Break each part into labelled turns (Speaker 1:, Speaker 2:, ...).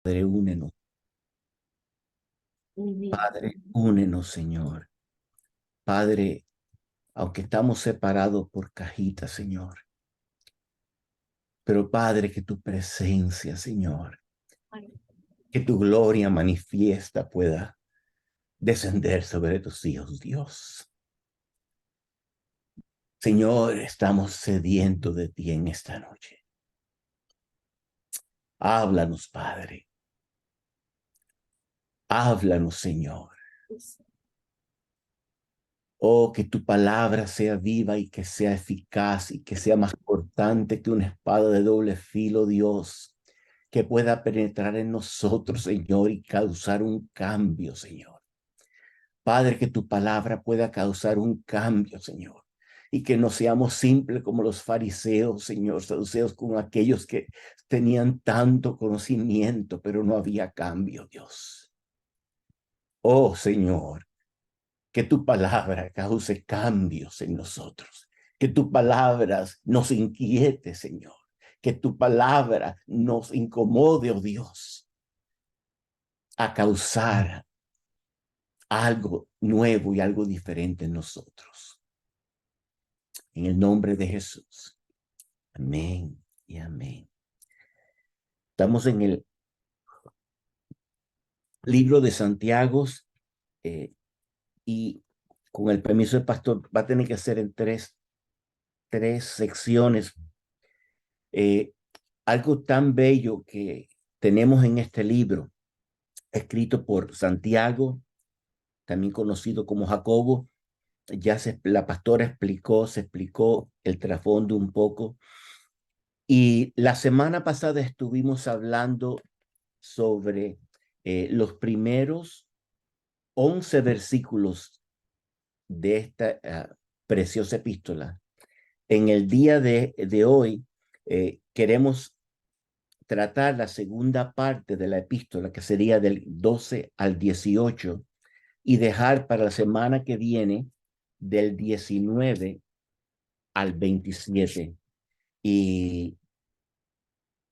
Speaker 1: Padre, únenos. Padre, únenos, Señor. Padre, aunque estamos separados por cajitas, Señor. Pero Padre, que tu presencia, Señor, que tu gloria manifiesta pueda descender sobre tus hijos, Dios. Señor, estamos sedientos de ti en esta noche. Háblanos, Padre. Háblanos, Señor. Oh, que tu palabra sea viva y que sea eficaz y que sea más cortante que una espada de doble filo, Dios, que pueda penetrar en nosotros, Señor, y causar un cambio, Señor. Padre, que tu palabra pueda causar un cambio, Señor, y que no seamos simples como los fariseos, Señor, saduceos, con aquellos que tenían tanto conocimiento, pero no había cambio, Dios. Oh, Señor, que tu palabra cause cambios en nosotros, que tu palabra nos inquiete, Señor, que tu palabra nos incomode, oh Dios, a causar algo nuevo y algo diferente en nosotros. En el nombre de Jesús. Amén y amén. Estamos en el libro de Santiago y con el permiso del pastor va a tener que ser en tres secciones. Algo tan bello que tenemos en este libro, escrito por Santiago, también conocido como Jacobo. La pastora se explicó el trasfondo un poco. Y la semana pasada estuvimos hablando sobre los primeros 11 versículos de esta preciosa epístola. En el día de hoy queremos tratar la segunda parte de la epístola, que sería del 12 al 18, y dejar para la semana que viene del 19 al 27. Y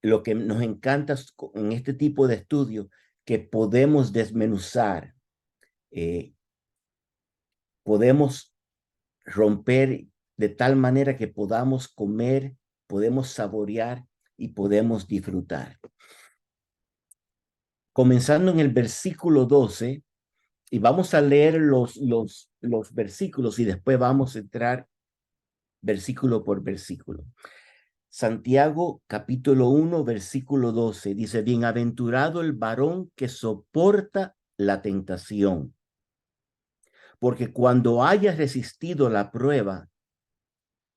Speaker 1: lo que nos encanta en este tipo de estudio, que podemos desmenuzar, podemos romper de tal manera que podamos comer, podemos saborear y podemos disfrutar. Comenzando en el versículo 12, y vamos a leer los versículos y después vamos a entrar versículo por versículo. Santiago capítulo 1, versículo 12, dice: bienaventurado el varón que soporta la tentación, porque cuando haya resistido la prueba,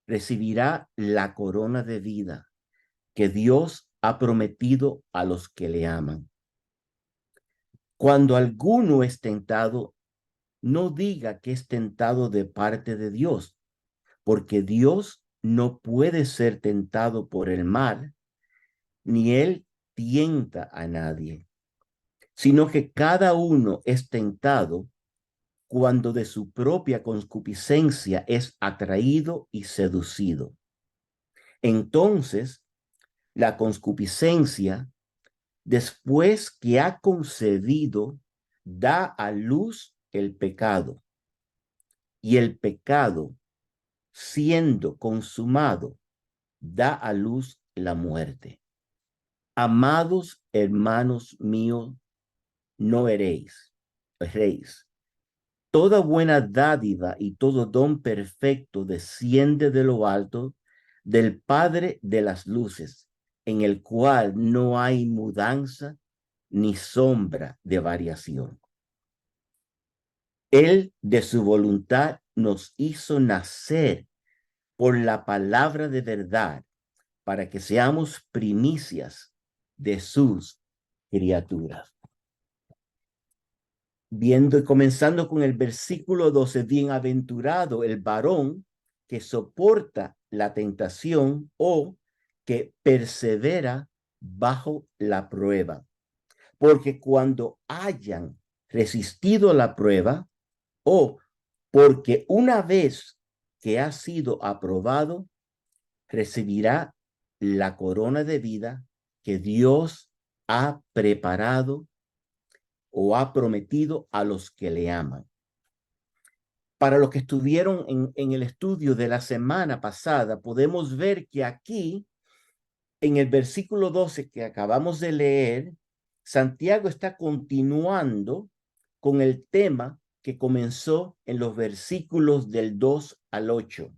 Speaker 1: recibirá la corona de vida que Dios ha prometido a los que le aman. Cuando alguno es tentado, no diga que es tentado de parte de Dios, porque Dios no puede ser tentado por el mal, ni él tienta a nadie, sino que cada uno es tentado cuando de su propia concupiscencia es atraído y seducido. Entonces, la concupiscencia, después que ha concebido, da a luz el pecado. Y el pecado, siendo consumado, da a luz la muerte. Amados hermanos míos, no eréis. Toda buena dádiva y todo don perfecto desciende de lo alto, del Padre de las luces, en el cual no hay mudanza ni sombra de variación. Él de su voluntad nos hizo nacer por la palabra de verdad, para que seamos primicias de sus criaturas. Viendo y comenzando con el versículo 12, bienaventurado el varón que soporta la tentación o que persevera bajo la prueba. Porque cuando hayan resistido la prueba, o porque una vez que ha sido aprobado, recibirá la corona de vida que Dios ha preparado o ha prometido a los que le aman. Para los que estuvieron en el estudio de la semana pasada, podemos ver que aquí, en el versículo 12 que acabamos de leer, Santiago está continuando con el tema que comenzó en los versículos del 2 al 8.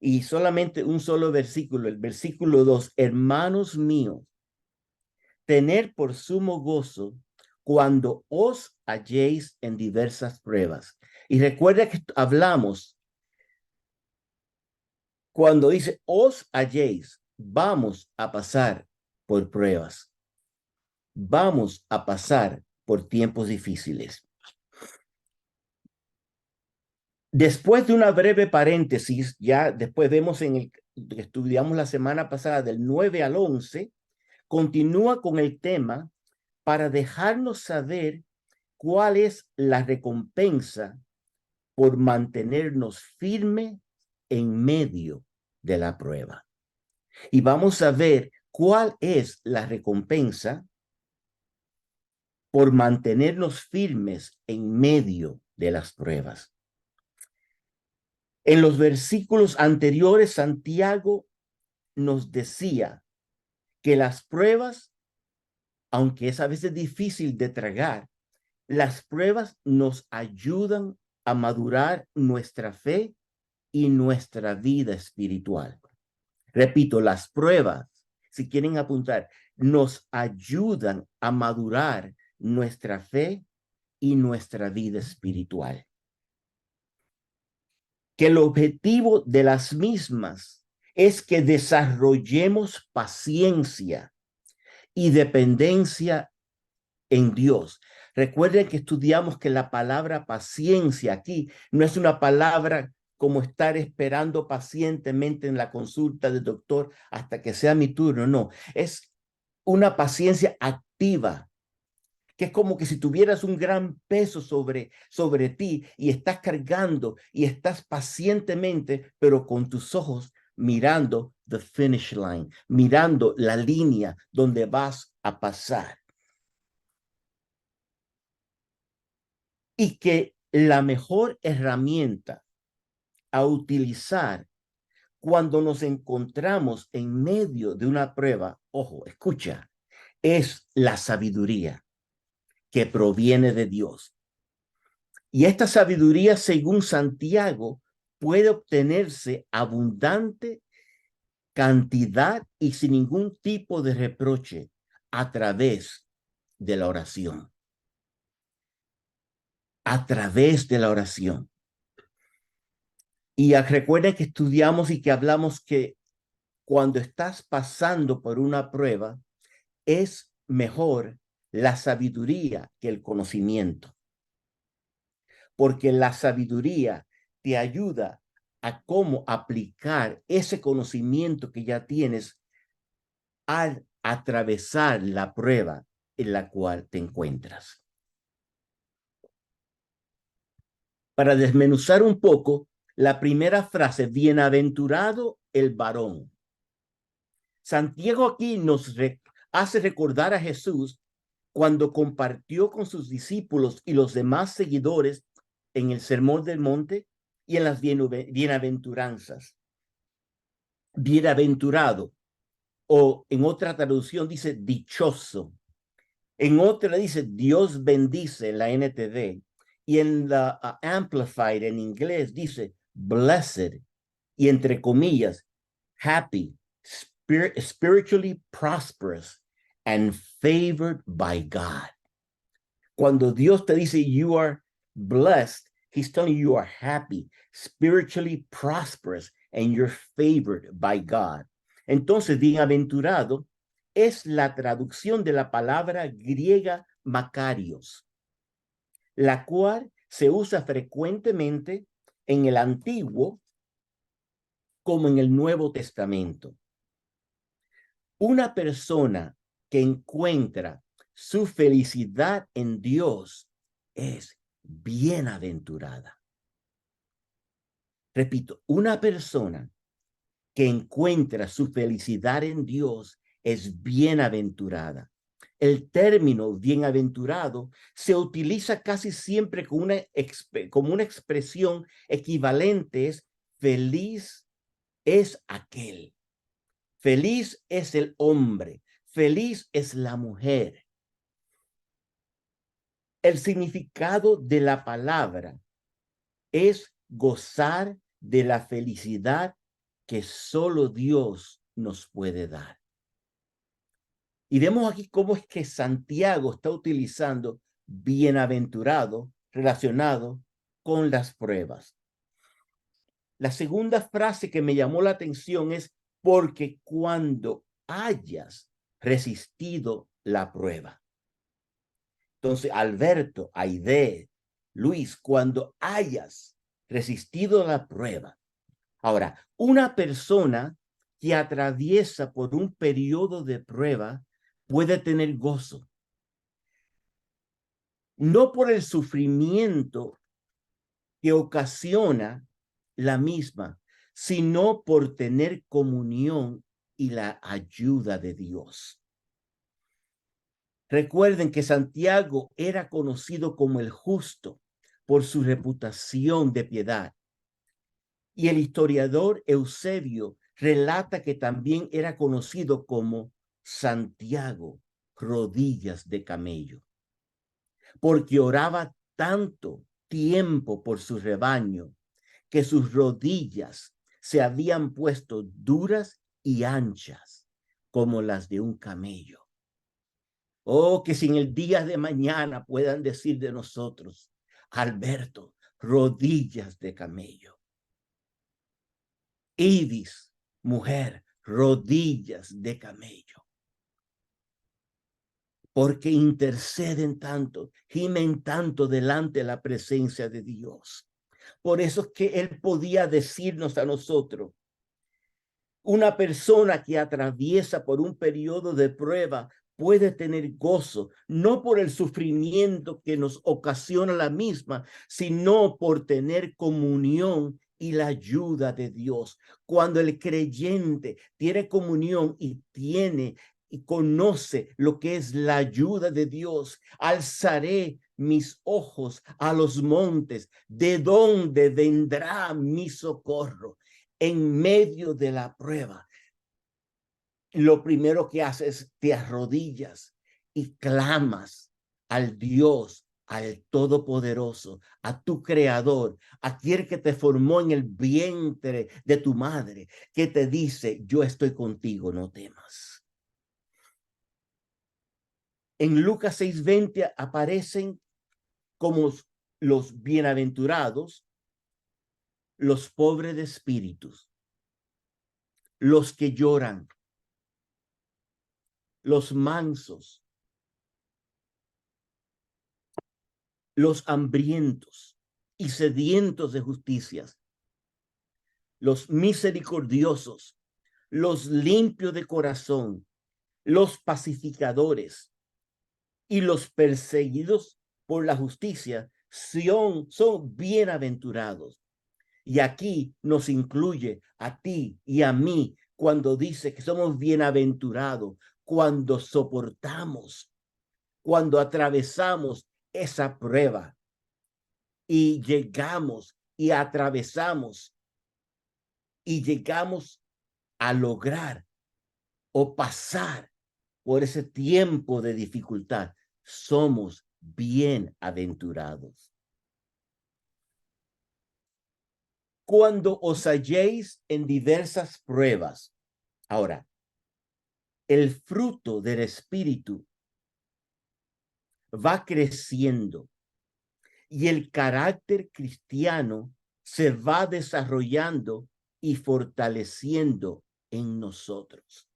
Speaker 1: Y solamente un solo versículo, el versículo 2, hermanos míos, tener por sumo gozo cuando os halléis en diversas pruebas. Y recuerda que hablamos, cuando dice os halléis, vamos a pasar por pruebas. Vamos a pasar por tiempos difíciles. Después de una breve paréntesis, ya después vemos en el que estudiamos la semana pasada del 9 al 11, continúa con el tema para dejarnos saber cuál es la recompensa por mantenernos firmes en medio de la prueba. Y vamos a ver cuál es la recompensa por mantenernos firmes en medio de las pruebas. En los versículos anteriores, Santiago nos decía que las pruebas, aunque es a veces difícil de tragar, las pruebas nos ayudan a madurar nuestra fe y nuestra vida espiritual. Repito, las pruebas, si quieren apuntar, nos ayudan a madurar nuestra fe y nuestra vida espiritual. Que el objetivo de las mismas es que desarrollemos paciencia y dependencia en Dios. Recuerden que estudiamos que la palabra paciencia aquí no es una palabra como estar esperando pacientemente en la consulta del doctor hasta que sea mi turno. No, es una paciencia activa, que es como que si tuvieras un gran peso sobre ti y estás cargando y estás pacientemente, pero con tus ojos mirando the finish line, mirando la línea donde vas a pasar. Y que la mejor herramienta a utilizar cuando nos encontramos en medio de una prueba, ojo, escucha, es la sabiduría que proviene de Dios. Y esta sabiduría, según Santiago, puede obtenerse abundante cantidad y sin ningún tipo de reproche a través de la oración. A través de la oración. Y recuerden que estudiamos y que hablamos que cuando estás pasando por una prueba, es mejor la sabiduría que el conocimiento. Porque la sabiduría te ayuda a cómo aplicar ese conocimiento que ya tienes al atravesar la prueba en la cual te encuentras. Para desmenuzar un poco, la primera frase, bienaventurado el varón. Santiago aquí nos hace recordar a Jesús cuando compartió con sus discípulos y los demás seguidores en el Sermón del Monte y en las bienaventuranzas. Bienaventurado, o en otra traducción dice dichoso. En otra dice Dios bendice, en la NTV. Y en la Amplified en inglés dice blessed. Y entre comillas, happy, spiritually prosperous, and favored by God. Cuando Dios te dice you are blessed, he's telling you are happy, spiritually prosperous, and you're favored by God. Entonces, bienaventurado es la traducción de la palabra griega Macarios, la cual se usa frecuentemente en el Antiguo como en el Nuevo Testamento. Una persona que encuentra su felicidad en Dios es bienaventurada. Repito, una persona que encuentra su felicidad en Dios es bienaventurada. El término bienaventurado se utiliza casi siempre como una expresión equivalente es feliz es aquel, feliz es el hombre, feliz es la mujer. El significado de la palabra es gozar de la felicidad que solo Dios nos puede dar. Y vemos aquí cómo es que Santiago está utilizando bienaventurado relacionado con las pruebas. La segunda frase que me llamó la atención es porque cuando hayas resistido la prueba. Entonces, Alberto, Aide, Luis, cuando hayas resistido la prueba. Ahora, una persona que atraviesa por un periodo de prueba puede tener gozo. No por el sufrimiento que ocasiona la misma, sino por tener comunión y la ayuda de Dios. Recuerden que Santiago era conocido como el justo por su reputación de piedad. Y el historiador Eusebio relata que también era conocido como Santiago, rodillas de camello, porque oraba tanto tiempo por su rebaño que sus rodillas se habían puesto duras y anchas como las de un camello. Oh, que si en el día de mañana puedan decir de nosotros, Alberto, rodillas de camello. Idis, mujer, rodillas de camello. Porque interceden tanto, gimen tanto delante de la presencia de Dios. Por eso es que él podía decirnos a nosotros, una persona que atraviesa por un periodo de prueba puede tener gozo, no por el sufrimiento que nos ocasiona la misma, sino por tener comunión y la ayuda de Dios. Cuando el creyente tiene comunión y conoce lo que es la ayuda de Dios, alzaré mis ojos a los montes, ¿de dónde vendrá mi socorro? En medio de la prueba, lo primero que haces es te arrodillas y clamas al Dios, al Todopoderoso, a tu Creador, a aquel que te formó en el vientre de tu madre, que te dice, yo estoy contigo, no temas. En Lucas 6:20 aparecen como los bienaventurados, los pobres de espíritus, los que lloran, los mansos, los hambrientos y sedientos de justicias, los misericordiosos, los limpios de corazón, los pacificadores y los perseguidos por la justicia son bienaventurados. Y aquí nos incluye a ti y a mí cuando dice que somos bienaventurados, cuando soportamos, cuando atravesamos esa prueba y llegamos y atravesamos y llegamos a lograr o pasar por ese tiempo de dificultad, somos bienaventurados. Cuando os halléis en diversas pruebas, ahora, el fruto del Espíritu va creciendo y el carácter cristiano se va desarrollando y fortaleciendo en nosotros.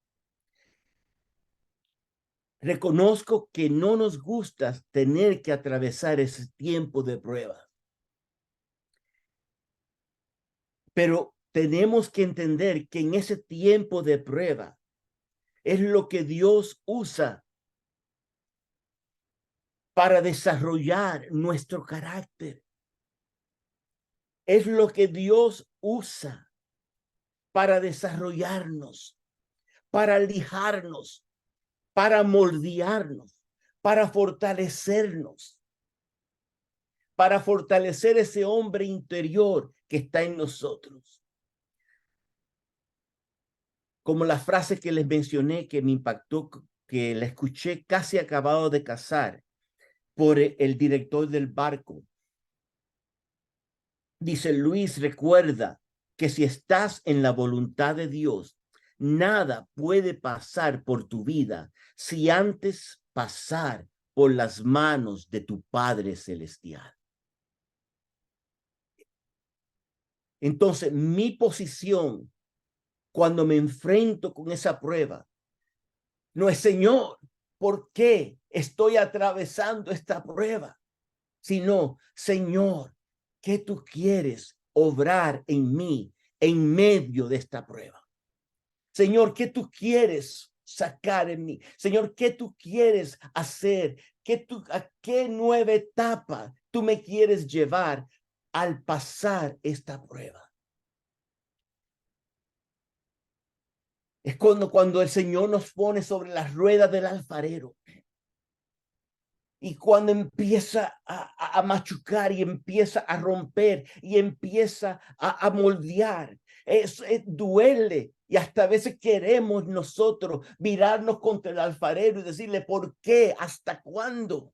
Speaker 1: Reconozco que no nos gusta tener que atravesar ese tiempo de prueba, pero tenemos que entender que en ese tiempo de prueba es lo que Dios usa para desarrollar nuestro carácter. Es lo que Dios usa para desarrollarnos, para lijarnos, para moldearnos. para fortalecernos, para fortalecer ese hombre interior que está en nosotros. Como la frase que les mencioné que me impactó, que la escuché casi acabado de casar por el director del barco. Dice: Luis, recuerda que si estás en la voluntad de Dios, nada puede pasar por tu vida si antes pasar por las manos de tu Padre Celestial. Entonces, mi posición cuando me enfrento con esa prueba no es: Señor, ¿por qué estoy atravesando esta prueba? Sino: Señor, ¿qué tú quieres obrar en mí en medio de esta prueba? Señor, ¿qué tú quieres sacar en mí? Señor, ¿qué tú quieres hacer? ¿A qué nueva etapa tú me quieres llevar al pasar esta prueba? Es cuando el Señor nos pone sobre las ruedas del alfarero. Y cuando empieza a machucar y empieza a romper y empieza a moldear, duele. Y hasta a veces queremos nosotros virarnos contra el alfarero y decirle: ¿por qué? ¿Hasta cuándo?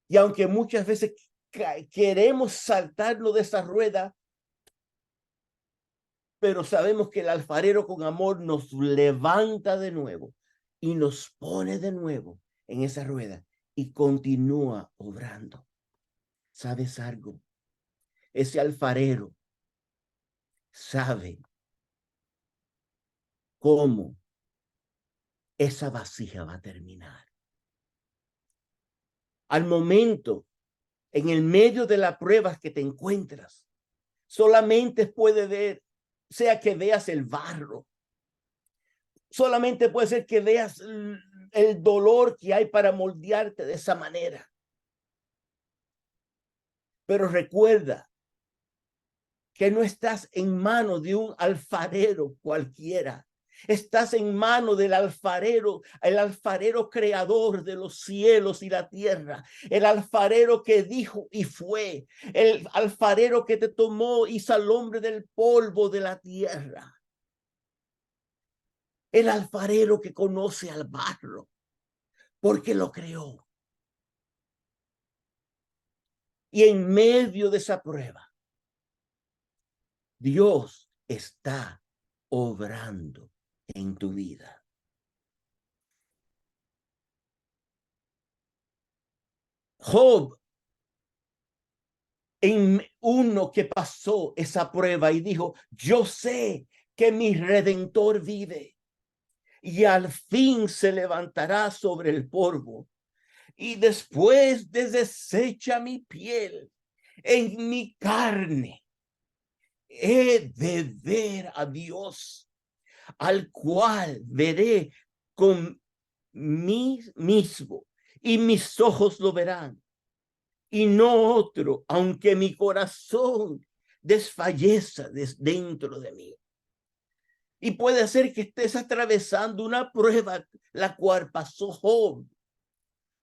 Speaker 1: Y aunque muchas veces queremos saltarlo de esa rueda, pero sabemos que el alfarero con amor nos levanta de nuevo y nos pone de nuevo en esa rueda y continúa obrando. ¿Sabes algo? Ese alfarero sabe cómo esa vasija va a terminar. Al momento, en el medio de las pruebas que te encuentras, solamente puede ver, sea que veas el barro, solamente puede ser que veas el dolor que hay para moldearte de esa manera. Pero recuerda que no estás en manos de un alfarero cualquiera. Estás en manos del alfarero, el alfarero creador de los cielos y la tierra, el alfarero que dijo y fue, el alfarero que te tomó, hizo al hombre del polvo de la tierra, el alfarero que conoce al barro porque lo creó. Y en medio de esa prueba, Dios está obrando en tu vida. Job, en uno que pasó esa prueba y dijo: yo sé que mi Redentor vive y al fin se levantará sobre el polvo, y después de deshecha mi piel, en mi carne he de ver a Dios, al cual veré con mí mismo, y mis ojos lo verán, y no otro, aunque mi corazón desfalleza dentro de mí. Y puede ser que estés atravesando una prueba, la cual pasó Job,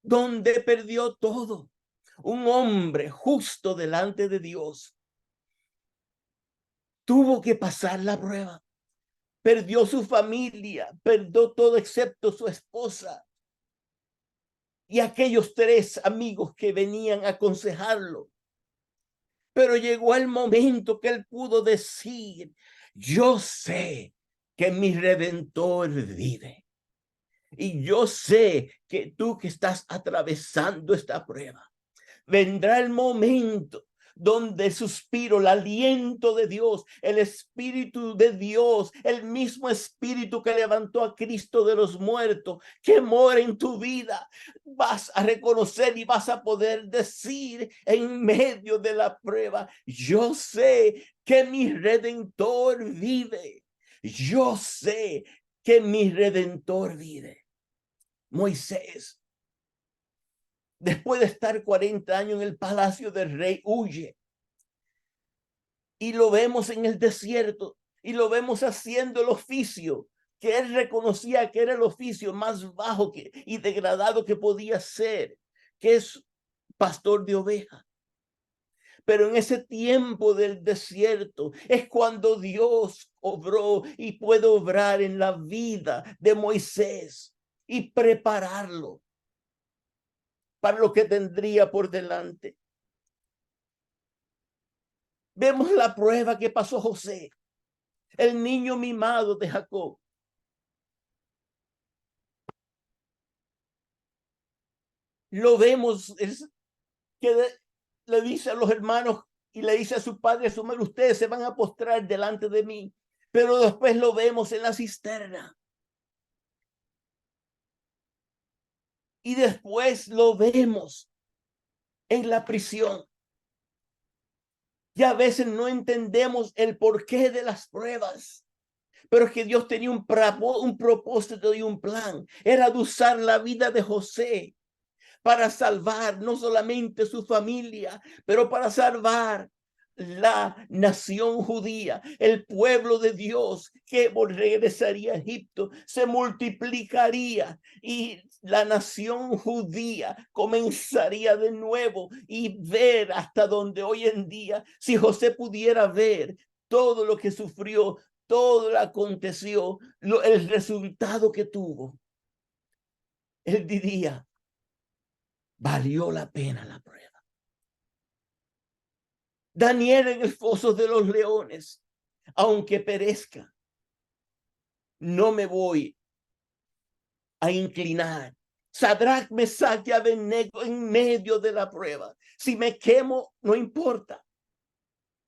Speaker 1: donde perdió todo. Un hombre justo delante de Dios tuvo que pasar la prueba. Perdió su familia, perdió todo excepto su esposa y aquellos 3 amigos que venían a aconsejarlo. Pero llegó el momento que él pudo decir: yo sé que mi Redentor vive. Y yo sé que tú que estás atravesando esta prueba, vendrá el momento donde suspiro, el aliento de Dios, el Espíritu de Dios, el mismo Espíritu que levantó a Cristo de los muertos, que mora en tu vida, vas a reconocer y vas a poder decir en medio de la prueba: yo sé que mi Redentor vive. Yo sé que mi Redentor vive. Moisés, después de estar 40 años en el palacio del rey, huye. Y lo vemos en el desierto y lo vemos haciendo el oficio que él reconocía que era el oficio más bajo y degradado que podía ser, que es pastor de ovejas. Pero en ese tiempo del desierto es cuando Dios obró y puede obrar en la vida de Moisés y prepararlo para lo que tendría por delante. Vemos la prueba que pasó José, el niño mimado de Jacob. Lo vemos, es que le dice a los hermanos y le dice a su padre, a su madre, ustedes se van a postrar delante de mí. Pero después lo vemos en la cisterna. Y después lo vemos en la prisión. Y a veces no entendemos el porqué de las pruebas. Pero es que Dios tenía un propósito y un plan. Era de usar la vida de José para salvar no solamente su familia, pero para salvar la nación judía, el pueblo de Dios que regresaría a Egipto, se multiplicaría y la nación judía comenzaría de nuevo y ver hasta donde hoy en día, si José pudiera ver todo lo que sufrió, todo lo que aconteció, el resultado que tuvo, él diría, valió la pena la prueba. Daniel en el foso de los leones, aunque perezca, no me voy a inclinar. Sadrach, Mesach y Abednego en medio de la prueba. Si me quemo, no importa,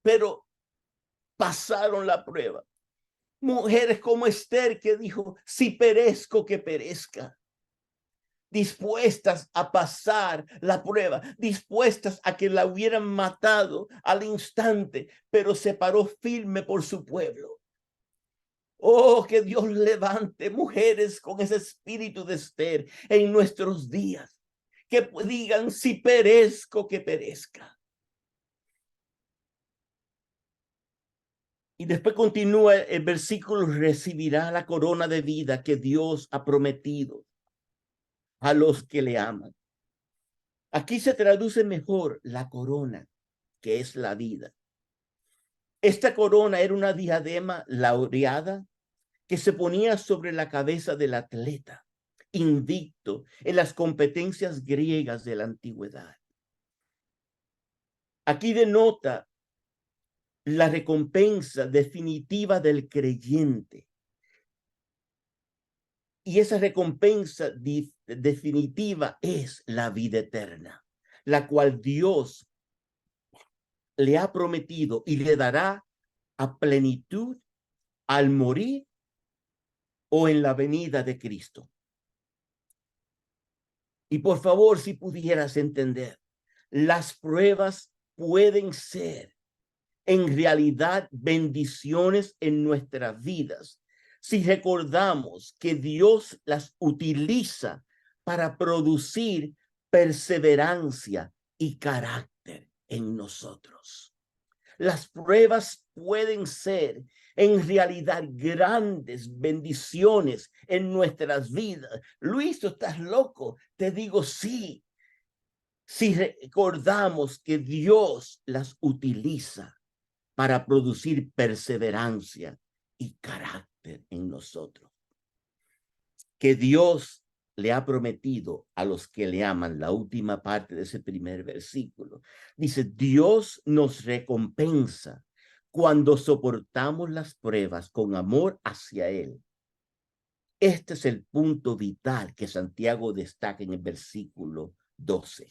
Speaker 1: pero pasaron la prueba. Mujeres como Esther que dijo, si perezco, que perezca. Dispuestas a pasar la prueba, dispuestas a que la hubieran matado al instante, pero se paró firme por su pueblo. Oh, que Dios levante mujeres con ese espíritu de Esther en nuestros días, que digan, si perezco, que perezca. Y después continúa el versículo, recibirá la corona de vida que Dios ha prometido a los que le aman. Aquí se traduce mejor la corona, que es la vida. Esta corona era una diadema laureada que se ponía sobre la cabeza del atleta, invicto en las competencias griegas de la antigüedad. Aquí denota la recompensa definitiva del creyente. Y esa recompensa definitiva es la vida eterna, la cual Dios le ha prometido y le dará a plenitud al morir o en la venida de Cristo. Y por favor, si pudieras entender, las pruebas pueden ser en realidad bendiciones en nuestras vidas si recordamos que Dios las utiliza para producir perseverancia y carácter en nosotros. Las pruebas pueden ser en realidad grandes bendiciones en nuestras vidas. Luis, ¿tú estás loco? Te digo sí. Si recordamos que Dios las utiliza para producir perseverancia y carácter en nosotros. Que Dios le ha prometido a los que le aman, la última parte de ese primer versículo. Dice, Dios nos recompensa cuando soportamos las pruebas con amor hacia Él. Este es el punto vital que Santiago destaca en el versículo 12.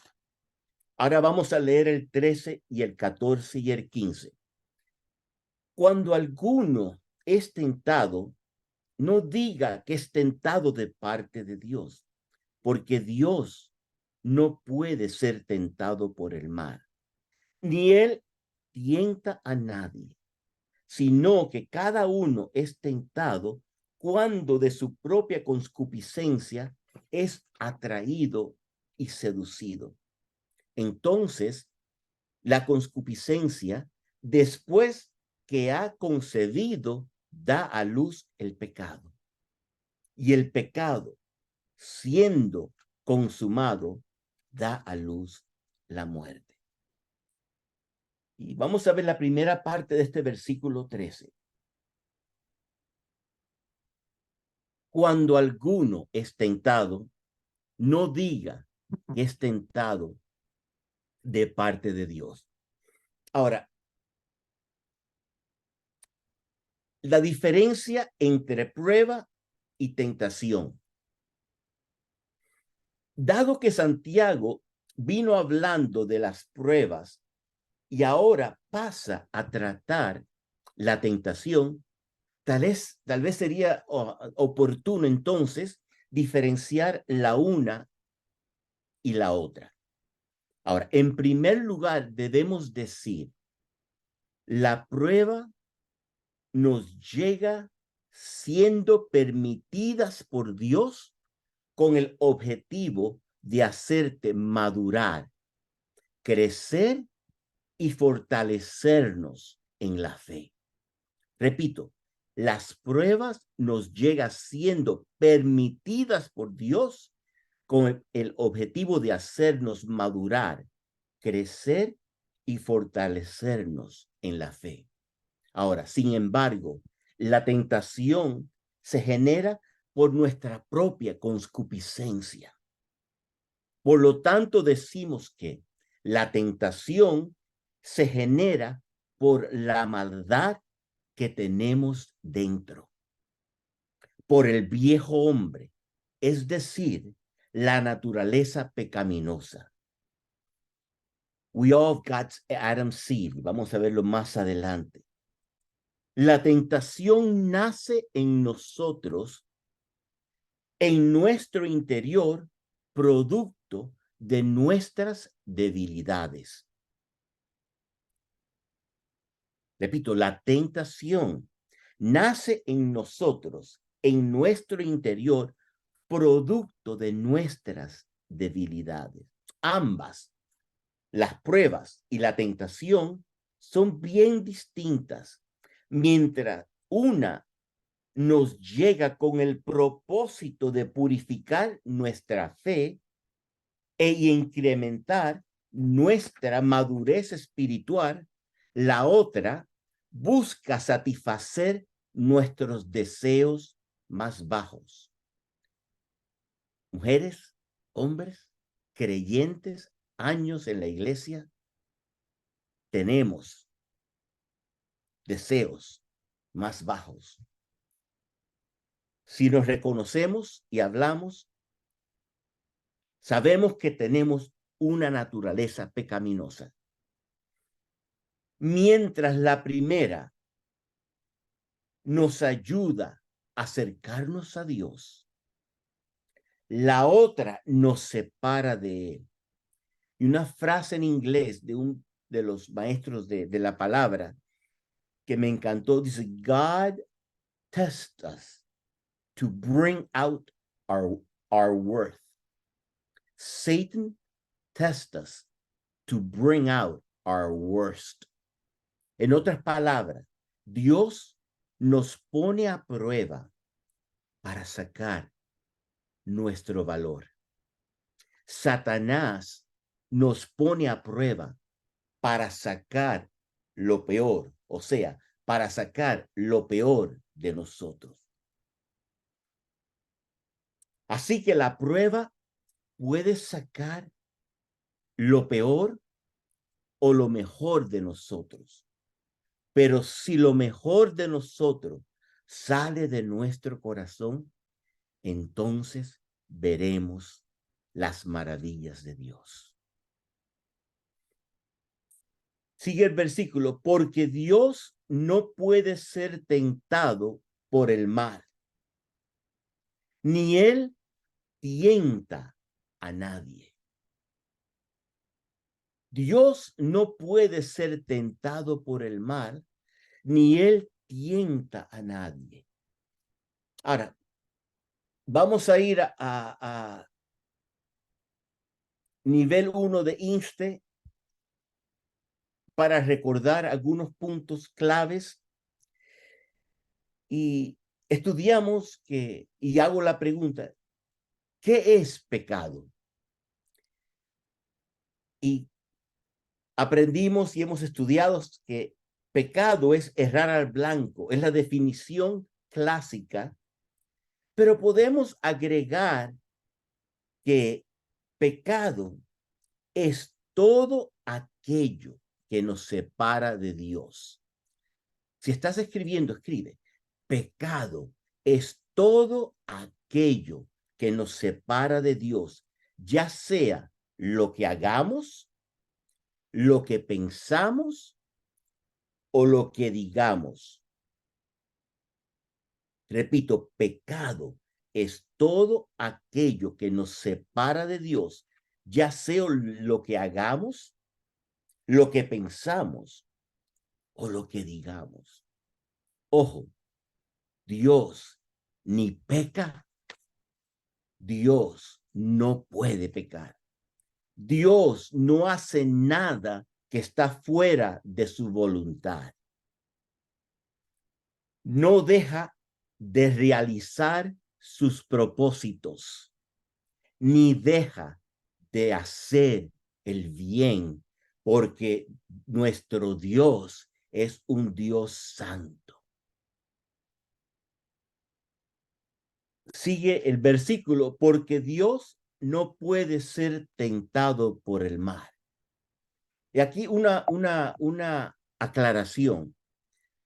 Speaker 1: Ahora vamos a leer el 13 y el 14 y el 15. Cuando alguno es tentado, no diga que es tentado de parte de Dios, porque Dios no puede ser tentado por el mal, ni él tienta a nadie, sino que cada uno es tentado cuando de su propia concupiscencia es atraído y seducido. Entonces, la concupiscencia, después que ha concebido, da a luz el pecado. y el pecado, siendo consumado, da a luz la muerte. Y vamos a ver la primera parte de este versículo 13. Cuando alguno es tentado, no diga que es tentado de parte de Dios. Ahora, la diferencia entre prueba y tentación. Dado que Santiago vino hablando de las pruebas y ahora pasa a tratar la tentación, tal vez sería oportuno entonces diferenciar la una y la otra. Ahora, en primer lugar, debemos decir, la prueba nos llega siendo permitidas por Dios con el objetivo de hacerte madurar, crecer y fortalecernos en la fe. Repito, las pruebas nos llegan siendo permitidas por Dios con el objetivo de hacernos madurar, crecer y fortalecernos en la fe. Ahora, sin embargo, la tentación se genera por nuestra propia concupiscencia. Por lo tanto, decimos que la tentación se genera por la maldad que tenemos dentro, por el viejo hombre, es decir, la naturaleza pecaminosa. We all got Adam's seed. Vamos a verlo más adelante. La tentación nace en nosotros, en nuestro interior, producto de nuestras debilidades. Repito, la tentación nace en nosotros, en nuestro interior, producto de nuestras debilidades. Ambas, las pruebas y la tentación, son bien distintas. Mientras una nos llega con el propósito de purificar nuestra fe e incrementar nuestra madurez espiritual, la otra busca satisfacer nuestros deseos más bajos. Mujeres, hombres, creyentes, años en la iglesia, tenemos deseos más bajos. Si nos reconocemos y hablamos, sabemos que tenemos una naturaleza pecaminosa. Mientras la primera nos ayuda a acercarnos a Dios, la otra nos separa de Él. Y una frase en inglés de un de los maestros de la palabra que me encantó, dice, God tests us to bring out our worth. Satan tests us to bring out our worst. En otras palabras, Dios nos pone a prueba para sacar nuestro valor. Satanás nos pone a prueba para sacar lo peor, o sea, para sacar lo peor de nosotros. Así que la prueba puede sacar lo peor o lo mejor de nosotros. Pero si lo mejor de nosotros sale de nuestro corazón, entonces veremos las maravillas de Dios. Sigue el versículo, porque Dios no puede ser tentado por el mal, ni Él tienta a nadie. Dios no puede ser tentado por el mal, ni Él tienta a nadie. Ahora, vamos a ir a nivel 1 de INSTE para recordar algunos puntos claves. Y estudiamos y hago la pregunta, ¿qué es pecado? Y aprendimos y hemos estudiado que pecado es errar al blanco, es la definición clásica, pero podemos agregar que pecado es todo aquello que nos separa de Dios. Si estás escribiendo, escribe. Pecado es todo aquello que nos separa de Dios, ya sea lo que hagamos, lo que pensamos o lo que digamos. Repito, pecado es todo aquello que nos separa de Dios, ya sea lo que hagamos, lo que pensamos o lo que digamos. Ojo, Dios ni peca, Dios no puede pecar. Dios no hace nada que está fuera de su voluntad. No deja de realizar sus propósitos, ni deja de hacer el bien, porque nuestro Dios es un Dios santo. Sigue el versículo, porque Dios no puede ser tentado por el mal. Y aquí una aclaración.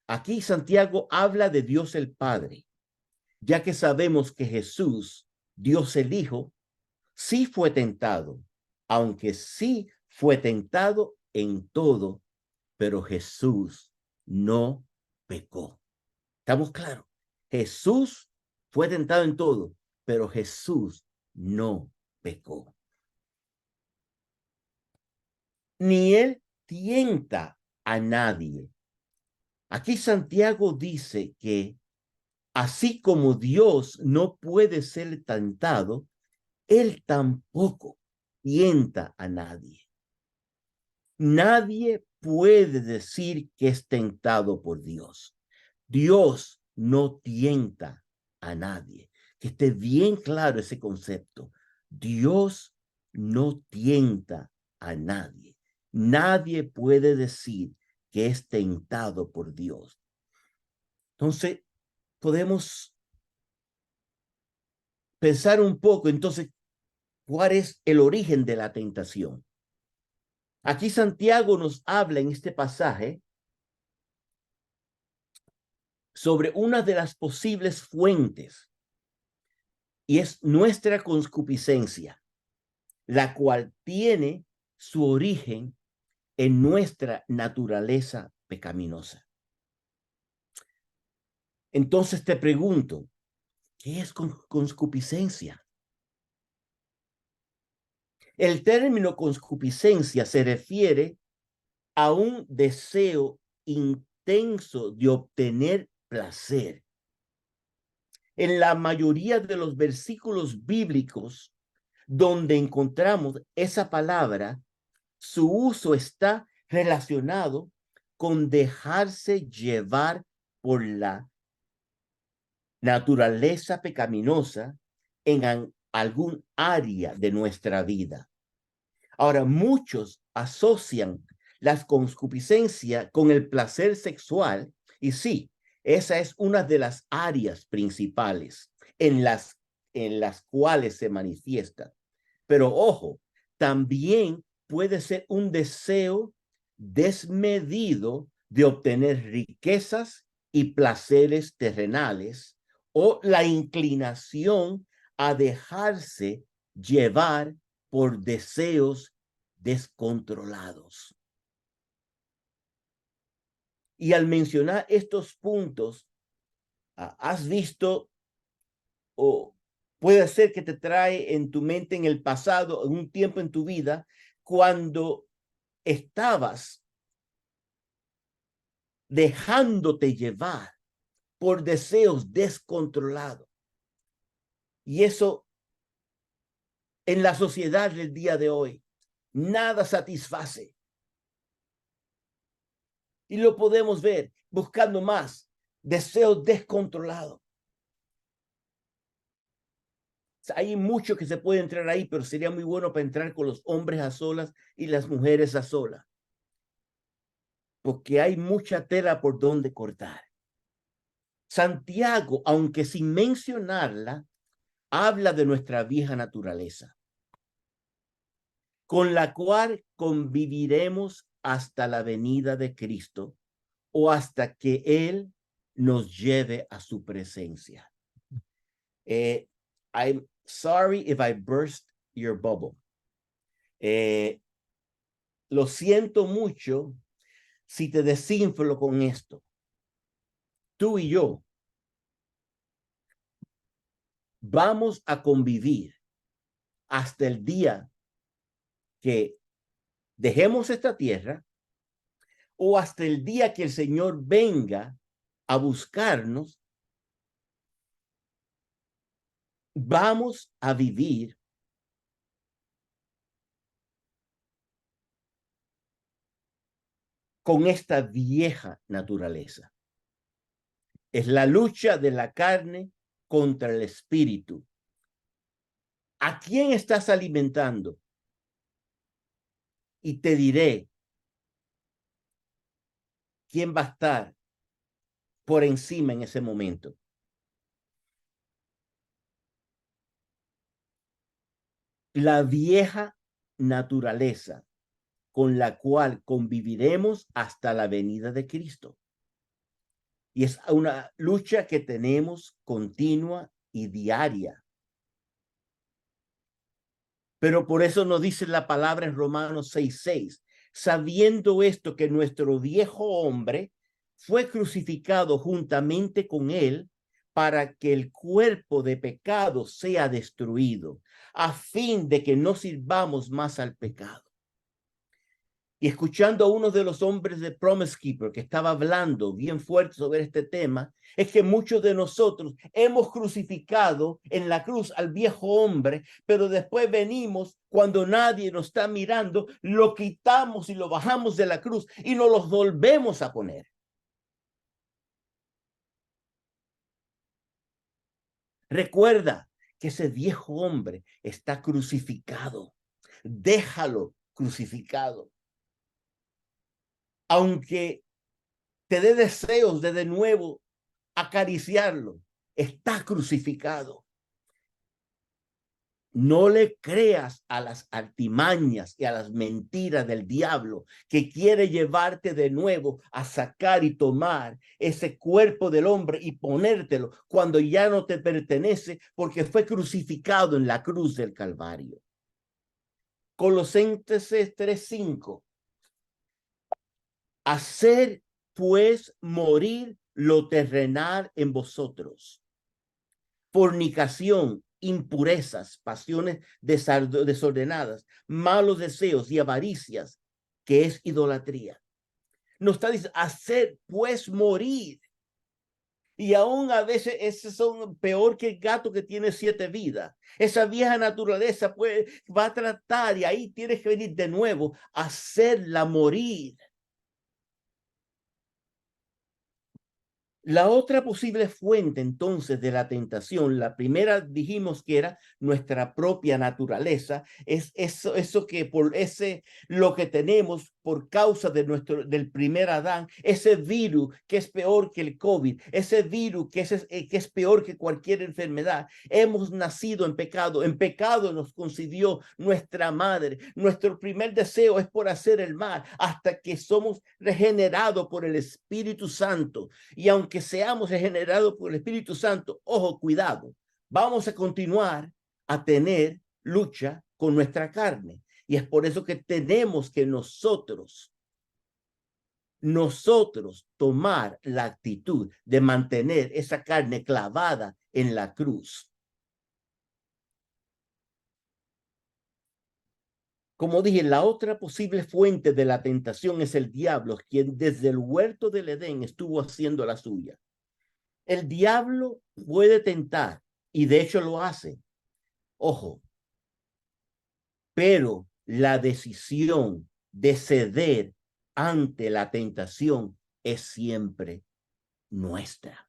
Speaker 1: Aquí Santiago habla de Dios el Padre, ya que sabemos que Jesús, Dios el Hijo, sí fue tentado, aunque sí fue tentado en todo, pero Jesús no pecó. ¿Estamos claros? Jesús fue tentado en todo, pero Jesús no pecó. Ni él tienta a nadie. Aquí Santiago dice que así como Dios no puede ser tentado, él tampoco tienta a nadie. Nadie puede decir que es tentado por Dios. Dios no tienta a nadie. Que esté bien claro ese concepto. Dios no tienta a nadie. Nadie puede decir que es tentado por Dios. Entonces, podemos pensar un poco, entonces, ¿cuál es el origen de la tentación? Aquí Santiago nos habla en este pasaje sobre una de las posibles fuentes, y es nuestra concupiscencia, la cual tiene su origen en nuestra naturaleza pecaminosa. Entonces te pregunto, ¿qué es concupiscencia? El término concupiscencia se refiere a un deseo intenso de obtener placer. En la mayoría de los versículos bíblicos donde encontramos esa palabra, su uso está relacionado con dejarse llevar por la naturaleza pecaminosa en algún área de nuestra vida. Ahora, muchos asocian la concupiscencia con el placer sexual, y sí, esa es una de las áreas principales en las cuales se manifiesta. Pero ojo, también puede ser un deseo desmedido de obtener riquezas y placeres terrenales, o la inclinación a dejarse llevar por deseos descontrolados. Y al mencionar estos puntos, has visto, o puede ser que te trae en tu mente en el pasado, en un tiempo en tu vida, cuando estabas dejándote llevar por deseos descontrolados. Y eso en la sociedad del día de hoy, nada satisface. Y lo podemos ver buscando más, deseos descontrolados. Hay mucho que se puede entrar ahí, pero sería muy bueno para entrar con los hombres a solas y las mujeres a solas, porque hay mucha tela por donde cortar. Santiago, aunque sin mencionarla, habla de nuestra vieja naturaleza, con la cual conviviremos hasta la venida de Cristo o hasta que Él nos lleve a su presencia. I'm sorry if I burst your bubble. Lo siento mucho si te desinflo con esto. Tú y yo vamos a convivir hasta el día que dejemos esta tierra o hasta el día que el Señor venga a buscarnos. Vamos a vivir con esta vieja naturaleza. Es la lucha de la carne contra el espíritu. ¿A quién estás alimentando? Y te diré quién va a estar por encima en ese momento. La vieja naturaleza con la cual conviviremos hasta la venida de Cristo. Y es una lucha que tenemos continua y diaria. Pero por eso nos dice la palabra en Romanos 6:6, sabiendo esto que nuestro viejo hombre fue crucificado juntamente con él para que el cuerpo de pecado sea destruido, a fin de que no sirvamos más al pecado. Y escuchando a uno de los hombres de Promise Keeper que estaba hablando bien fuerte sobre este tema, es que muchos de nosotros hemos crucificado en la cruz al viejo hombre, pero después venimos cuando nadie nos está mirando, lo quitamos y lo bajamos de la cruz y nos los volvemos a poner. Recuerda que ese viejo hombre está crucificado. Déjalo crucificado. Aunque te dé deseos de nuevo acariciarlo, está crucificado. No le creas a las artimañas y a las mentiras del diablo que quiere llevarte de nuevo a sacar y tomar ese cuerpo del hombre y ponértelo cuando ya no te pertenece porque fue crucificado en la cruz del Calvario. Colosenses 3:5. Hacer pues morir lo terrenal en vosotros: fornicación, impurezas, pasiones desordenadas, malos deseos y avaricias, que es idolatría. Nos está diciendo, hacer pues morir. Y aún a veces esos son peor que el gato que tiene 7 vidas. Esa vieja naturaleza va a tratar, y ahí tienes que venir de nuevo a hacerla morir. La otra posible fuente entonces de la tentación, la primera dijimos que era nuestra propia naturaleza, es eso que por lo que tenemos por causa de del primer Adán, ese virus que es peor que el COVID, ese virus que es peor que cualquier enfermedad. Hemos nacido en pecado nos concibió nuestra madre. Nuestro primer deseo es por hacer el mal hasta que somos regenerados por el Espíritu Santo. Y aunque seamos regenerados por el Espíritu Santo, ojo, cuidado, vamos a continuar a tener lucha con nuestra carne. Y es por eso que tenemos que nosotros tomar la actitud de mantener esa carne clavada en la cruz. Como dije, la otra posible fuente de la tentación es el diablo, quien desde el huerto del Edén estuvo haciendo la suya. El diablo puede tentar, y de hecho lo hace. Ojo, pero la decisión de ceder ante la tentación es siempre nuestra.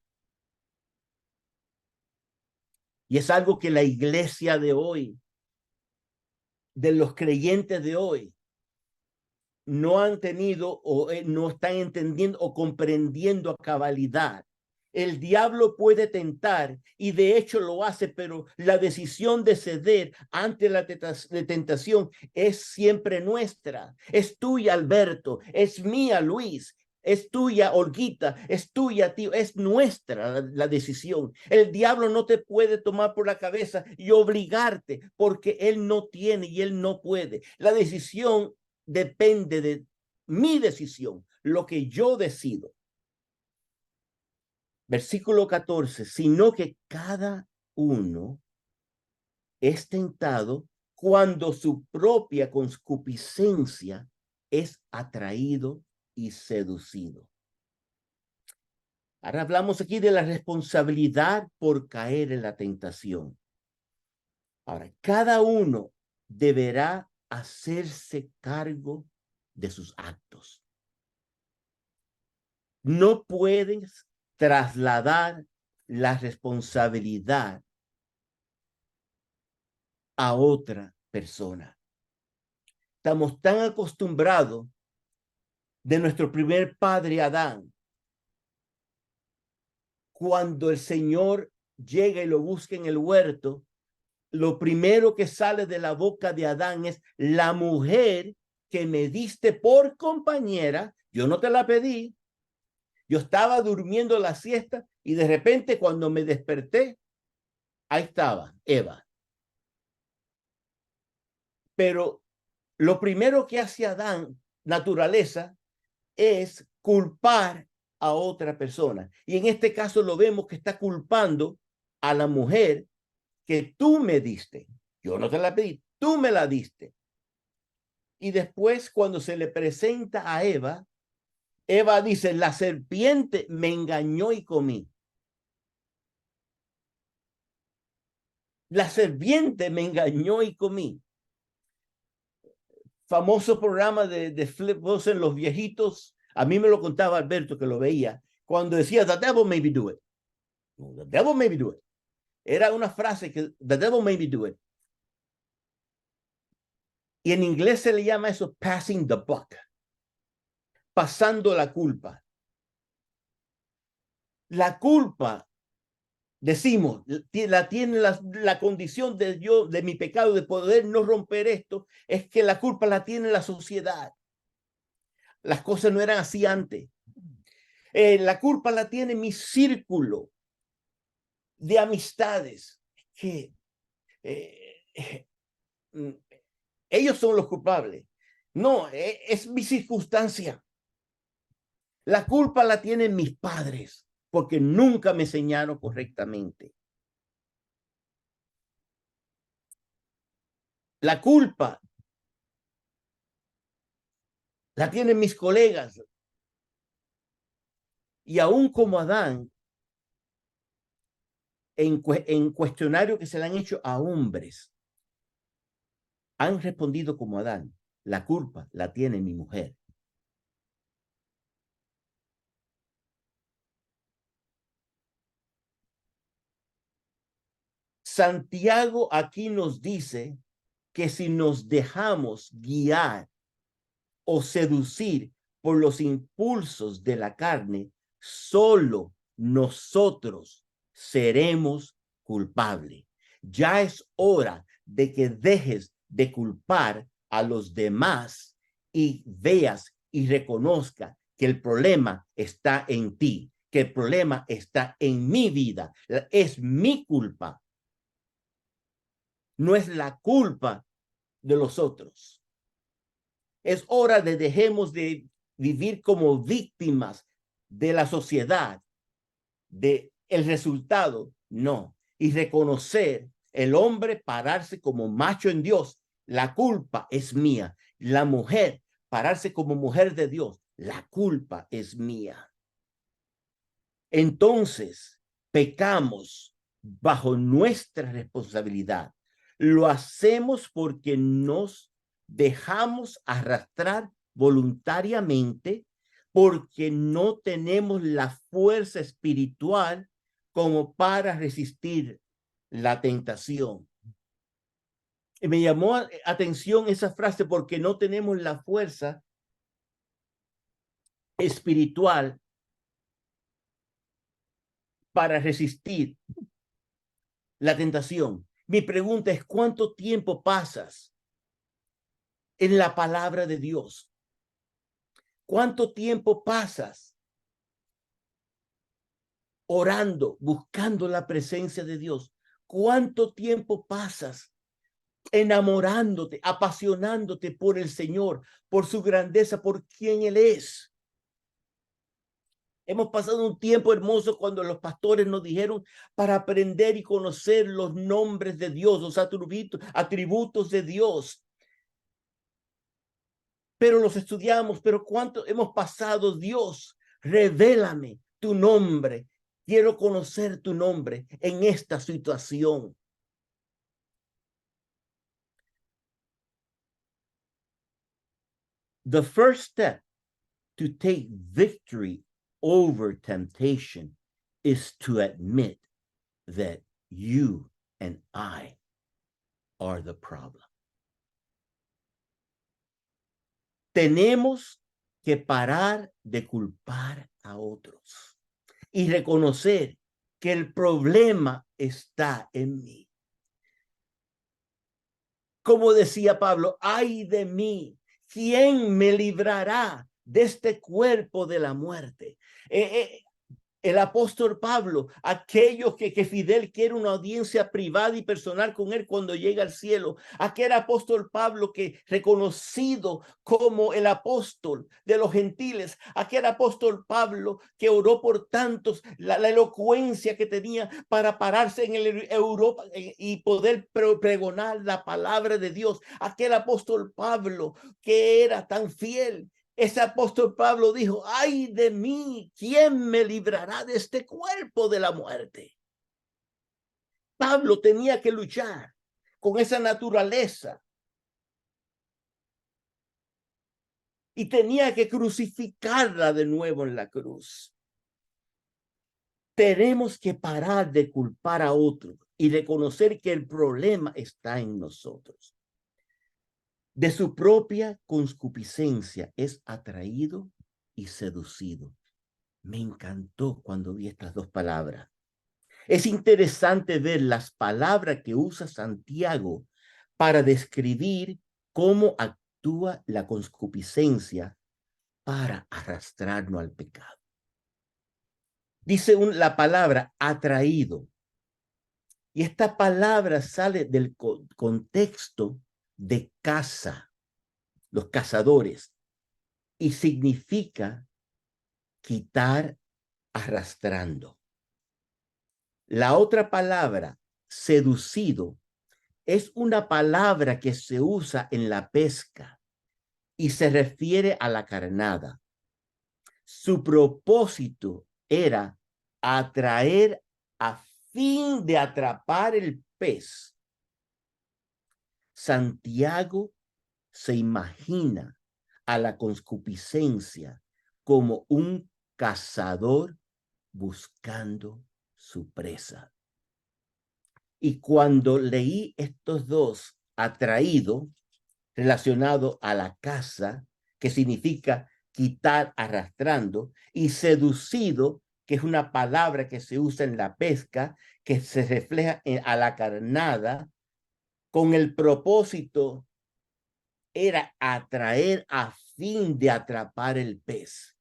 Speaker 1: Y es algo que la iglesia de hoy, de los creyentes de hoy, no han tenido o no están entendiendo o comprendiendo a cabalidad. El diablo puede tentar y de hecho lo hace, pero la decisión de ceder ante la tentación es siempre nuestra. Es tuya, Alberto, es mía, Luis, es tuya, Olguita, es tuya, tío, es nuestra la decisión. El diablo no te puede tomar por la cabeza y obligarte porque él no tiene y él no puede. La decisión depende de mi decisión, lo que yo decido. Versículo 14, sino que cada uno es tentado cuando su propia concupiscencia es atraído y seducido. Ahora hablamos aquí de la responsabilidad por caer en la tentación. Ahora, cada uno deberá hacerse cargo de sus actos. No puedes trasladar la responsabilidad a otra persona. Estamos tan acostumbrados de nuestro primer padre Adán. Cuando el Señor llega y lo busca en el huerto, lo primero que sale de la boca de Adán es: la mujer que me diste por compañera, yo no te la pedí, yo estaba durmiendo la siesta y de repente cuando me desperté, ahí estaba Eva. Pero lo primero que hace Adán, naturaleza, es culpar a otra persona. Y en este caso lo vemos que está culpando a la mujer que tú me diste. Yo no te la pedí, tú me la diste. Y después cuando se le presenta a Eva, Eva dice: la serpiente me engañó y comí. La serpiente me engañó y comí. Famoso programa de Flip Wilson, Los Viejitos. A mí me lo contaba Alberto, que lo veía, cuando decía: the devil made me do it. The devil made me do it. Era una frase que the devil made me do it. Y en inglés se le llama eso passing the buck, pasando la culpa. La culpa, decimos, la tiene la condición de yo, de mi pecado, de poder no romper esto, es que la culpa la tiene la sociedad. Las cosas no eran así antes. La culpa la tiene mi círculo de amistades, que ellos son los culpables. No, es mi circunstancia. La culpa la tienen mis padres porque nunca me enseñaron correctamente. La culpa la tienen mis colegas. Y aún como Adán, en cuestionarios que se le han hecho a hombres, han respondido como Adán: la culpa la tiene mi mujer. Santiago aquí nos dice que si nos dejamos guiar o seducir por los impulsos de la carne, solo nosotros seremos culpables. Ya es hora de que dejes de culpar a los demás y veas y reconozca que el problema está en ti, que el problema está en mi vida. Es mi culpa. No es la culpa de los otros. Es hora de dejemos de vivir como víctimas de la sociedad, de el resultado, no. Y reconocer el hombre, pararse como macho en Dios. La culpa es mía. La mujer, pararse como mujer de Dios. La culpa es mía. Entonces, pecamos bajo nuestra responsabilidad. Lo hacemos porque nos dejamos arrastrar voluntariamente, porque no tenemos la fuerza espiritual como para resistir la tentación. Y me llamó atención esa frase porque no tenemos la fuerza espiritual para resistir la tentación. Mi pregunta es, ¿cuánto tiempo pasas en la palabra de Dios? ¿Cuánto tiempo pasas orando, buscando la presencia de Dios? ¿Cuánto tiempo pasas enamorándote, apasionándote por el Señor, por su grandeza, por quien Él es? Hemos pasado un tiempo hermoso cuando los pastores nos dijeron para aprender y conocer los nombres de Dios, los atributos de Dios. Pero los estudiamos, pero ¿cuánto hemos pasado? Dios, revélame tu nombre. Quiero conocer tu nombre en esta situación. The first step to take victory over temptation is to admit that you and I are the problem. Tenemos que parar de culpar a otros y reconocer que el problema está en mí. Como decía Pablo, ay de mí, ¿quién me librará de este cuerpo de la muerte? El apóstol Pablo, aquellos que Fidel quiere una audiencia privada y personal con él cuando llega al cielo, aquel apóstol Pablo que reconocido como el apóstol de los gentiles, aquel apóstol Pablo que oró por tantos, la elocuencia que tenía para pararse en Europa y poder pregonar la palabra de Dios, aquel apóstol Pablo que era tan fiel. Ese apóstol Pablo dijo, ay de mí, ¿quién me librará de este cuerpo de la muerte? Pablo tenía que luchar con esa naturaleza y tenía que crucificarla de nuevo en la cruz. Tenemos que parar de culpar a otros y reconocer que el problema está en nosotros. De su propia concupiscencia es atraído y seducido. Me encantó cuando vi estas dos palabras. Es interesante ver las palabras que usa Santiago para describir cómo actúa la concupiscencia para arrastrarnos al pecado. Dice la palabra atraído. Y esta palabra sale del contexto de caza, los cazadores, y significa quitar arrastrando. La otra palabra, seducido, es una palabra que se usa en la pesca y se refiere a la carnada. Su propósito era atraer a fin de atrapar el pez. Santiago se imagina a la concupiscencia como un cazador buscando su presa. Y cuando leí estos dos, atraído, relacionado a la caza, que significa quitar arrastrando, y seducido, que es una palabra que se usa en la pesca, que se refleja a la carnada, con el propósito era atraer a fin de atrapar el pez.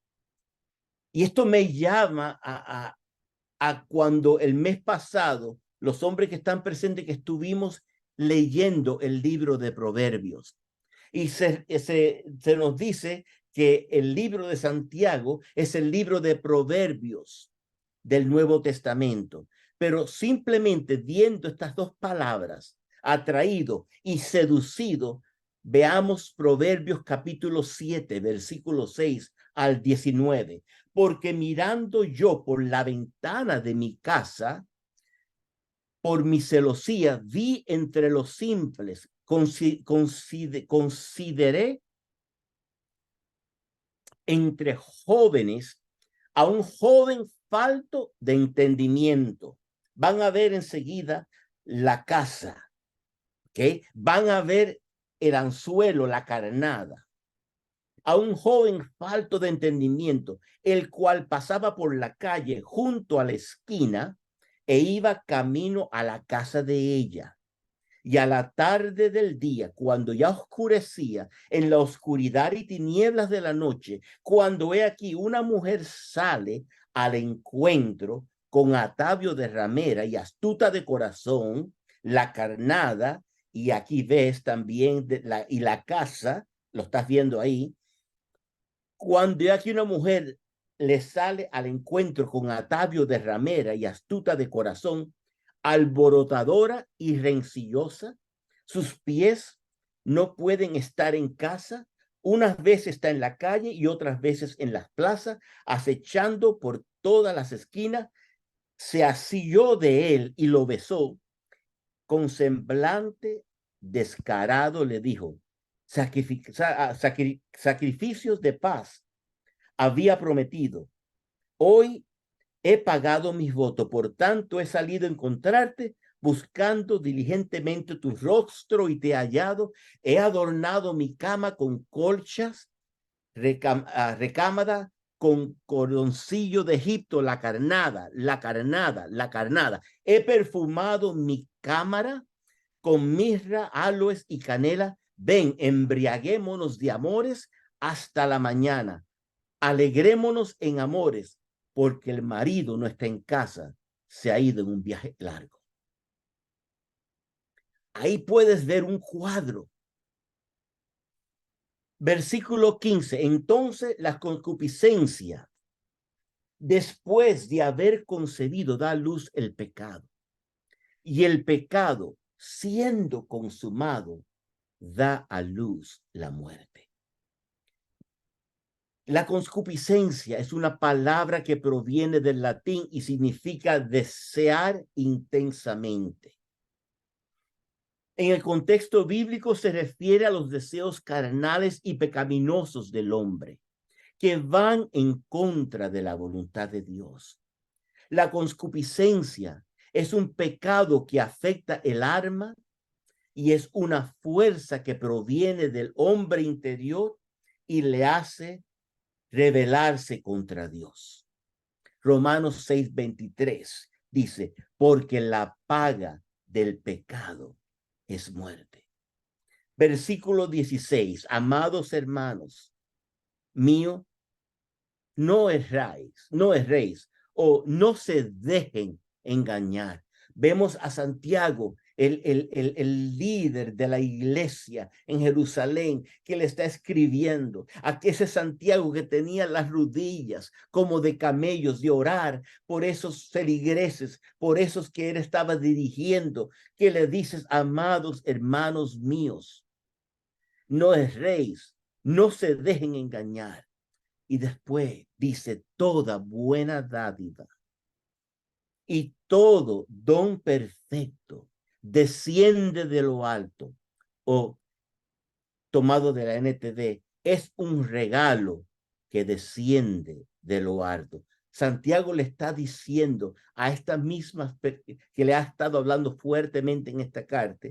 Speaker 1: Y esto me llama a cuando el mes pasado, los hombres que están presentes, que estuvimos leyendo el libro de Proverbios. Y se nos dice que el libro de Santiago es el libro de Proverbios del Nuevo Testamento. Pero simplemente viendo estas dos palabras, atraído y seducido, veamos Proverbios capítulo 7, versículo 6 al 19. Porque mirando yo por la ventana de mi casa, por mi celosía, vi entre los simples, consideré entre jóvenes a un joven falto de entendimiento. Van a ver enseguida la casa, ¿ok? Van a ver el anzuelo, la carnada, a un joven falto de entendimiento, el cual pasaba por la calle junto a la esquina e iba camino a la casa de ella. Y a la tarde del día, cuando ya oscurecía, en la oscuridad y tinieblas de la noche, cuando he aquí una mujer sale al encuentro con atavio de ramera y astuta de corazón, la carnada, y aquí ves también y la casa, lo estás viendo ahí, cuando he aquí una mujer le sale al encuentro con atavio de ramera y astuta de corazón, alborotadora y rencillosa, sus pies no pueden estar en casa, unas veces está en la calle y otras veces en las plazas, acechando por todas las esquinas, se asilló de él y lo besó, con semblante descarado le dijo, sacrificios de paz había prometido. Hoy he pagado mis votos, por tanto he salido a encontrarte, buscando diligentemente tu rostro y te he hallado. He adornado mi cama con colchas, recámara con cordoncillo de Egipto, la carnada, la carnada, la carnada. He perfumado mi cámara con mirra, aloes y canela. Ven, embriaguémonos de amores hasta la mañana. Alegrémonos en amores, porque el marido no está en casa, se ha ido en un viaje largo. Ahí puedes ver un cuadro. Versículo 15. Entonces la concupiscencia, después de haber concebido, da a luz el pecado. Y el pecado, siendo consumado, da a luz la muerte. La concupiscencia es una palabra que proviene del latín y significa desear intensamente. En el contexto bíblico se refiere a los deseos carnales y pecaminosos del hombre, que van en contra de la voluntad de Dios. La concupiscencia es un pecado que afecta el alma y es una fuerza que proviene del hombre interior y le hace rebelarse contra Dios. Romanos 6:23 dice, porque la paga del pecado es muerte. Versículo 16, amados hermanos mío, no erréis o no se dejen engañar. Vemos a Santiago, el líder de la iglesia en Jerusalén, que le está escribiendo a ese Santiago que tenía las rodillas como de camellos de orar por esos feligreses, por esos que él estaba dirigiendo, que le dices, amados hermanos míos, no erréis, no se dejen engañar. Y después dice, toda buena dádiva y todo don perfecto desciende de lo alto, o tomado de la NTD, es un regalo que desciende de lo alto. Santiago le está diciendo a estas mismas que le ha estado hablando fuertemente en esta carta,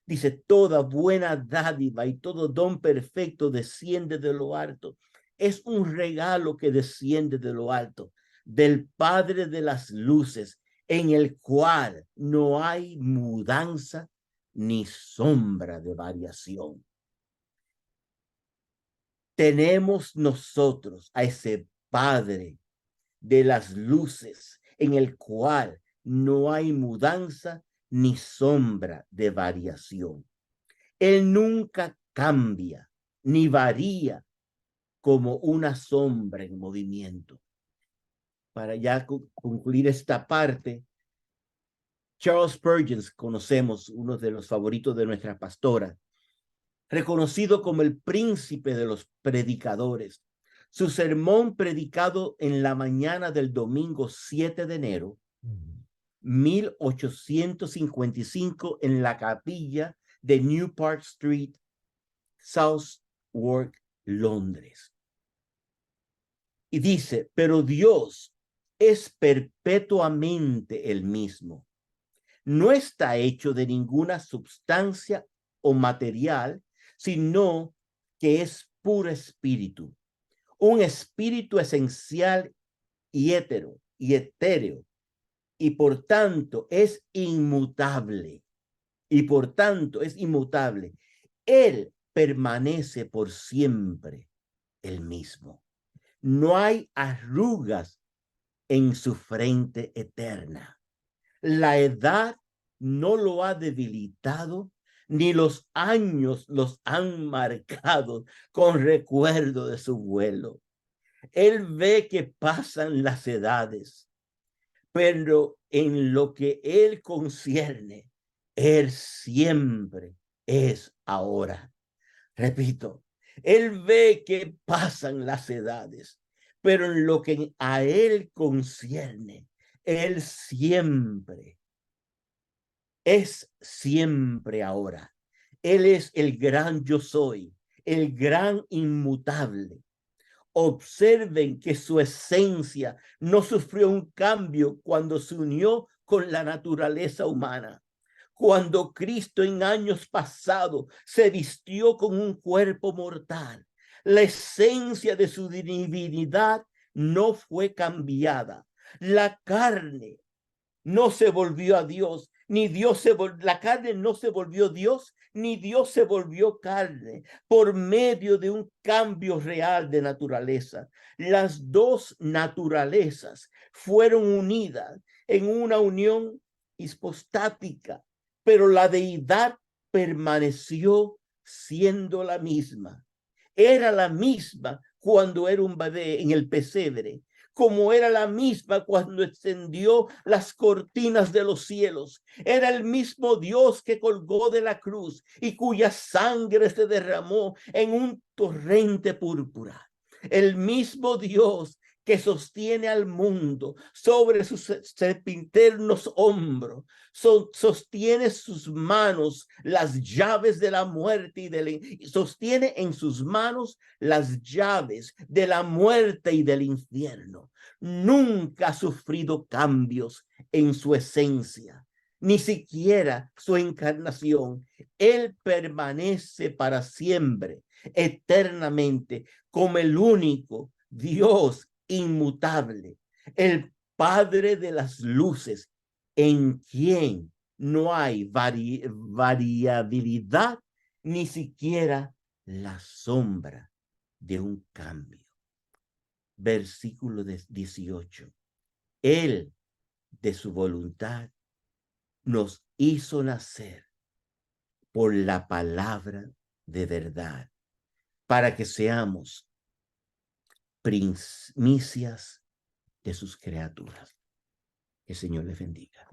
Speaker 1: dice, toda buena dádiva y todo don perfecto desciende de lo alto. Es un regalo que desciende de lo alto, del Padre de las luces, en el cual no hay mudanza ni sombra de variación. Tenemos nosotros a ese Padre de las luces, en el cual no hay mudanza ni sombra de variación. Él nunca cambia ni varía como una sombra en movimiento. Para ya concluir esta parte, Charles Spurgeon, conocemos, uno de los favoritos de nuestra pastora, reconocido como el príncipe de los predicadores. Su sermón predicado en la mañana del domingo 7 de enero, 1855, en la capilla de New Park Street, Southwark, Londres. Y dice, pero Dios es perpetuamente el mismo. no está hecho de ninguna sustancia o material, sino que es puro espíritu, un espíritu esencial y etéreo, y por tanto es inmutable, Él permanece por siempre el mismo. No hay arrugas en su frente eterna. La edad no lo ha debilitado, ni los años los han marcado con recuerdo de su vuelo. Él ve que pasan las edades, pero en lo que él concierne, él siempre es ahora. Repito, él ve que pasan las edades, pero en lo que a él concierne, él siempre es siempre ahora. Él es el gran yo soy, el gran inmutable. Observen que su esencia no sufrió un cambio cuando se unió con la naturaleza humana. Cuando Cristo en años pasados se vistió con un cuerpo mortal, la esencia de su divinidad no fue cambiada. La carne no se volvió a Dios, ni la carne no se volvió Dios, ni Dios se volvió carne, por medio de un cambio real de naturaleza. Las dos naturalezas fueron unidas en una unión hipostática, pero la deidad permaneció siendo la misma. Era la misma cuando era un bebé en el pesebre, como era la misma cuando extendió las cortinas de los cielos. Era el mismo Dios que colgó de la cruz y cuya sangre se derramó en un torrente púrpura. El mismo Dios que sostiene al mundo sobre sus sempiternos hombros, sostiene sus manos las llaves de la muerte sostiene en sus manos las llaves de la muerte y del infierno. Nunca ha sufrido cambios en su esencia, ni siquiera su encarnación. Él permanece para siempre, eternamente, como el único Dios inmutable, el Padre de las luces, en quien no hay variabilidad, ni siquiera la sombra de un cambio. Versículo 18. Él, de su voluntad, nos hizo nacer por la palabra de verdad, para que seamos primicias de sus criaturas. Que el Señor les bendiga.